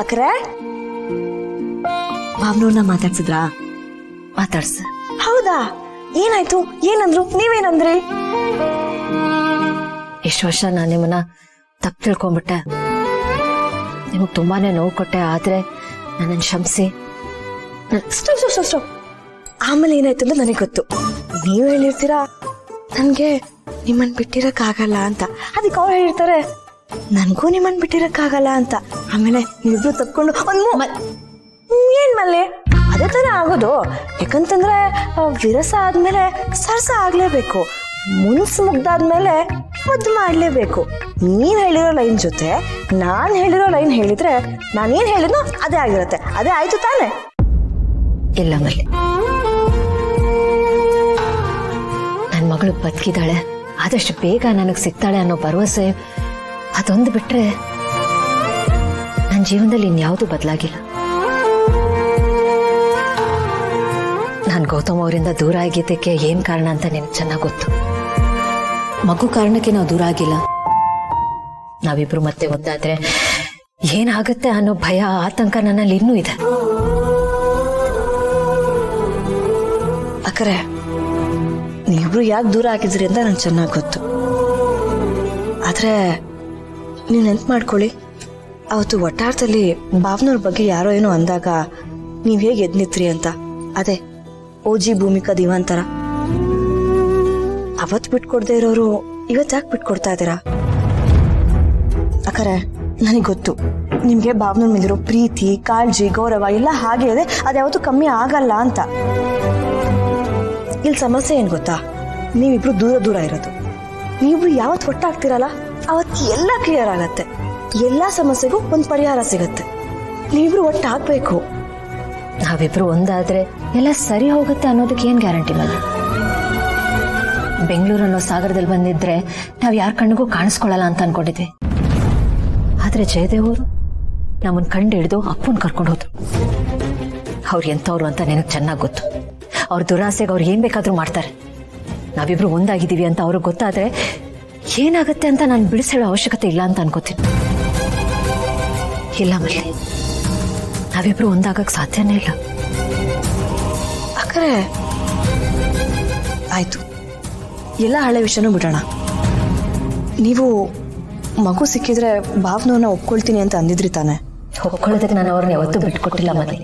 ಅಕ್ರೆ ಭಾವನವ್ರನ್ನ ಮಾತಾಡ್ಸಿದ್ರಾ? ಮಾತಾಡ್ಸ. ಹೌದಾ? ಏನಾಯ್ತು? ಏನಂದ್ರು? ನೀವೇನಂದ್ರಿ? ಇಷ್ಟು ವರ್ಷ ನಾನು ನಿಮ್ಮನ್ನ ತಪ್ಪು ತಿಳ್ಕೊಂಡ್ಬಿಟ್ಟೆ, ನಿಮಗ್ ತುಂಬಾನೇ ನೋವು ಕೊಟ್ಟೆ. ಆದ್ರೆ ನನ್ನನ್ನು ಕ್ಷಮಿಸಿ. ಸ್ಟಾಪ್. ಆಮೇಲೆ ಏನಾಯ್ತು ಅಂತ ನನಗೆ ಗೊತ್ತು. ನೀವ್ ಹೇಳಿರ್ತೀರಾ ನನ್ಗೆ ನಿಮ್ಮನ್ ಬಿಟ್ಟಿರಕ್ಕಾಗಲ್ಲ ಅಂತ. ಅದಕ್ಕೆ ಅವ್ರು ಹೇಳಿರ್ತಾರೆ ನನ್ಗೂ ನಿಮ್ಮನ್ ಬಿಟ್ಟಿರಕ್ಕಾಗಲ್ಲ ಅಂತ. ಆಮೇಲೆ ನೀವಿಬ್ರು ತಪ್ಕೊಂಡು ಏನ್ ಮಲ್ಲೆ ಅದೇ ತರ ಆಗೋದು. ಯಾಕಂತಂದ್ರೆ ವಿರಸ ಆದ್ಮೇಲೆ ಸರ್ಸ ಆಗ್ಲೇಬೇಕು. ಮುನ್ಸು ಮುಗ್ದಾದ್ಮೇಲೆ ಮುದ್ದು ಮಾಡ್ಲೇಬೇಕು. ನೀವ್ ಹೇಳಿರೋ ಲೈನ್ ಜೊತೆ ನಾನ್ ಹೇಳಿರೋ ಲೈನ್ ಹೇಳಿದ್ರೆ ನಾನೇನ್ ಹೇಳಿದ್ನೋ ಅದೇ ಆಗಿರತ್ತೆ. ಅದೇ ಆಯ್ತು ತಾನೆ? ಇಲ್ಲ ಮಲ್ಲಿ, ನನ್ನ ಮಗಳು ಬದುಕಿದ್ದಾಳೆ, ಆದಷ್ಟು ಬೇಗ ನನಗೆ ಸಿಗ್ತಾಳೆ ಅನ್ನೋ ಭರವಸೆ ಅದೊಂದು ಬಿಟ್ರೆ ನನ್ನ ಜೀವನದಲ್ಲಿ ಇನ್ಯಾವುದೂ ಬದಲಾಗಿಲ್ಲ. ನಾನು ಗೌತಮ್ ಅವರಿಂದ ದೂರ ಆಗಿದ್ದಕ್ಕೆ ಏನ್ ಕಾರಣ ಅಂತ ನಿನಗೆ ಚೆನ್ನಾಗಿ ಗೊತ್ತು. ಮಗು ಕಾರಣಕ್ಕೆ ನಾವು ದೂರ ಆಗಿಲ್ಲ. ನಾವಿಬ್ರು ಮತ್ತೆ ಒಂದಾದ್ರೆ ಏನಾಗುತ್ತೆ ಅನ್ನೋ ಭಯ, ಆತಂಕ ನನ್ನಲ್ಲಿ ಇನ್ನೂ ಇದೆ. ಅಕ್ಕರೆ ನೀವಿಬ್ರು ಯಾಕೆ ದೂರ ಆಗಿದ್ರಿ ಅಂತ ನಂಗೆ ಚೆನ್ನಾಗಿ ಗೊತ್ತು. ಆದ್ರೆ ನೀವು ನೆನ್ಪು ಮಾಡ್ಕೊಳ್ಳಿ, ಅವತ್ತು ಒಟ್ಟಾರ್ಥದಲ್ಲಿ ಭಾವನವ್ರ ಬಗ್ಗೆ ಯಾರೋ ಏನೋ ಅಂದಾಗ ನೀವ್ ಹೇಗೆ ಎದ್ನಿತ್ರಿ ಅಂತ. ಅದೇ ಓಜಿ ಭೂಮಿಕಾ ದಿವಾಂತರ. ಅವತ್ತು ಬಿಟ್ಕೊಡ್ದೇ ಇರೋರು ಇವತ್ತು ಯಾಕೆ ಬಿಟ್ಕೊಡ್ತಾ ಇದ್ದೀರಾ? ಅಕ್ಕರೆ ನನಗೆ ಗೊತ್ತು ನಿಮ್ಗೆ ಭಾವನವ್ರ ಮೇಲಿರೋ ಪ್ರೀತಿ, ಕಾಳಜಿ, ಗೌರವ ಎಲ್ಲ ಹಾಗೆ ಇದೆ. ಅದ್ಯಾವತ್ತೂ ಕಮ್ಮಿ ಆಗಲ್ಲ ಅಂತ. ಇಲ್ಲಿ ಸಮಸ್ಯೆ ಏನ್ ಗೊತ್ತಾ? ನೀವಿಬ್ರು ದೂರ ಇರೋದು. ನೀವಿಬ್ರು ಯಾವತ್ತು ಒಟ್ಟಾಗ್ತಿರಲ್ಲ ಅವತ್ತು ಎಲ್ಲ ಕ್ಲಿಯರ್ ಆಗತ್ತೆ. ಎಲ್ಲಾ ಸಮಸ್ಯೆಗೂ ಒಂದು ಪರಿಹಾರ ಸಿಗತ್ತೆ. ನೀವಿಬ್ರು ಒಟ್ಟಾಗ್ಬೇಕು. ನಾವಿಬ್ರು ಒಂದಾದ್ರೆ ಎಲ್ಲ ಸರಿ ಹೋಗುತ್ತೆ ಅನ್ನೋದಕ್ಕೆ ಏನ್ ಗ್ಯಾರಂಟಿ ಮಲ್ಲ? ಬೆಂಗಳೂರು ಅನ್ನೋ ಸಾಗರದಲ್ಲಿ ಬಂದಿದ್ರೆ ನಾವ್ ಯಾರ ಕಣ್ಣಿಗೂ ಕಾಣಿಸ್ಕೊಳ್ಳಲ್ಲ ಅಂತ ಅನ್ಕೊಂಡಿದ್ವಿ. ಆದ್ರೆ ಜಯದೇವ್ ಅವರು ನಮ್ಮನ್ ಕಂಡು ಹಿಡಿದು ಅಪ್ಪನ್ ಕರ್ಕೊಂಡು ಹೋದ್ರು. ಅವ್ರು ಎಂತವ್ರು ಅಂತ ನಿನಗೆ ಚೆನ್ನಾಗಿ ಗೊತ್ತು. ಅವ್ರ ದುರಾಸೆಗೆ ಅವ್ರು ಏನ್ ಬೇಕಾದ್ರೂ ಮಾಡ್ತಾರೆ. ನಾವಿಬ್ರು ಒಂದಾಗಿದ್ದೀವಿ ಅಂತ ಅವ್ರಿಗೆ ಗೊತ್ತಾದ್ರೆ ಏನಾಗುತ್ತೆ ಅಂತ ನಾನು ಬಿಡಿಸೇಳೋ ಅವಶ್ಯಕತೆ ಇಲ್ಲ ಅಂತ ಅನ್ಕೋತೀನಿ. ಇಲ್ಲ ಮಲ್ಲಿ, ನಾವಿಬ್ರು ಒಂದಾಗಕ್ ಸಾಧ್ಯನೇ ಇಲ್ಲ. ಅಕ್ಕರೆ ಆಯ್ತು, ಎಲ್ಲ ಹಳೆ ವಿಷಯನೂ ಬಿಡೋಣ. ನೀವು ಮಗು ಸಿಕ್ಕಿದ್ರೆ ಭಾವನವ್ರನ್ನ ಒಪ್ಕೊಳ್ತೀನಿ ಅಂತ ಅಂದಿದ್ರಿ ತಾನೆ? ಒಪ್ಕೊಳ್ಳೋದಕ್ಕೆ ನಾನು ಅವ್ರನ್ನ ಯಾವತ್ತೂ ಬಿಟ್ಕೊಟ್ಟಿಲ್ಲ ಮಲ್ಲಿ.